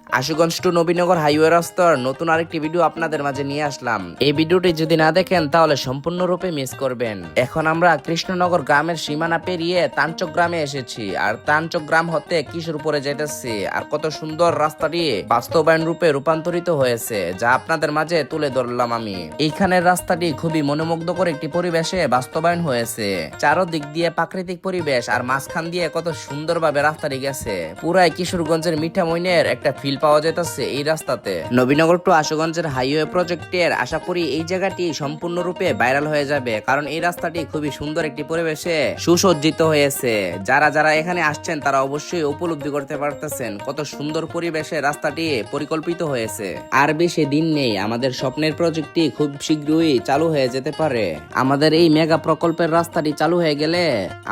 Ashuganj two Nabinagar highway রাস্তার নতুন আরেকটি ভিডিও আপনাদের মাঝে নিয়ে আসলাম। এই ভিডিওটি যদি না দেখেন তাহলে সম্পূর্ণরূপে মিস করবেন। এখন আমরা কৃষ্ণনগর গ্রামের সীমানা পেরিয়ে তানচক গ্রামে এসেছি, আর তানচক গ্রাম হতে কিশোরপুরে যেতেছি। আর কত সুন্দর রাস্তাটি বাস্তবায়ন রূপে রূপান্তরিত হয়েছে, যা আপনাদের মাঝে তুলে ধরলাম আমি। এইখানের রাস্তাটি খুবই মনোমুগ্ধকর একটি পরিবেশে বাস্তবায়ন হয়েছে। চারদিক দিয়ে প্রাকৃতিক পরিবেশ, আর মাঝখান দিয়ে কত সুন্দরভাবে রাস্তাটি গেছে। পুরাই কিশোরগঞ্জের মিঠামইনের একটা ফিল পাওয়া যেতেছে এই রাস্তাতে। নবীনগর টু আশুগঞ্জের হাইওয়ে প্রজেক্টের আশা করি এই জায়গাটি সম্পূর্ণরূপে ভাইরাল হয়ে যাবে, কারণ এই রাস্তাটি খুবই সুন্দর একটি পরিবেশে সুসজ্জিত হয়েছে। যারা যারা এখানে আসছেন তারা অবশ্যই উপলব্ধি করতে পারতেছেন কত সুন্দর পরিবেশে রাস্তাটি পরিকল্পিত হয়েছে। আর বেশি দিন নেই, আমাদের স্বপ্নের প্রজেক্টটি খুব শীঘ্রই চালু হয়ে যেতে পারে। আমাদের এই মেগা প্রকল্পের রাস্তাটি চালু হয়ে গেলে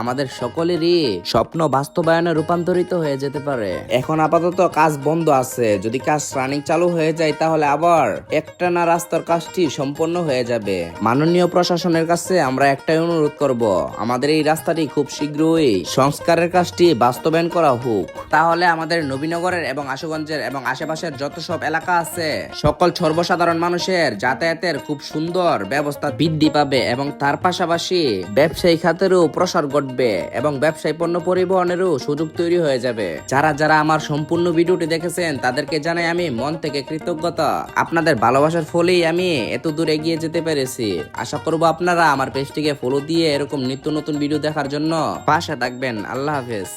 আমাদের সকলেরই স্বপ্ন বাস্তবায়নে রূপান্তরিত হয়ে যেতে পারে। এখন আপাতত কাজ বন্ধ আছে, যদি কাজ রানিং চালু হয়ে যায় তাহলে আবার একটানা রাস্তার কাজটি সম্পন্ন হয়ে যাবে। মাননীয় প্রশাসনের কাছে আমরা একটাই অনুরোধ করব, আমাদের এই রাস্তাটি খুব শীঘ্রই সংস্কারের কাজটি বাস্তবায়ন করা হোক। তাহলে আমাদের নবীনগরের এবং আশুগঞ্জের এবং আশেপাশের যত সব এলাকা আছে সকল সর্বসাধারণ মানুষের যাতায়াতের খুব সুন্দর ব্যবস্থা বৃদ্ধি পাবে, এবং তার পাশাপাশি ব্যবসায়ী খাতেরও প্রসার ঘটবে এবং ব্যবসায়ী পণ্য পরিবহনেরও সুযোগ তৈরি হয়ে যাবে। যারা যারা আমার সম্পূর্ণ ভিডিওটি দেখেছেন তাদেরকে জানাই আমি মন থেকে কৃতজ্ঞতা। আপনাদের ভালোবাসার ফলেই আমি এত দূর এগিয়ে যেতে পেরেছি। আশা করব আপনারা আমার পেজটিকে ফলো দিয়ে এরকম নিত্য নতুন ভিডিও দেখার জন্য পাশে থাকবেন। আল্লাহ হাফেজ।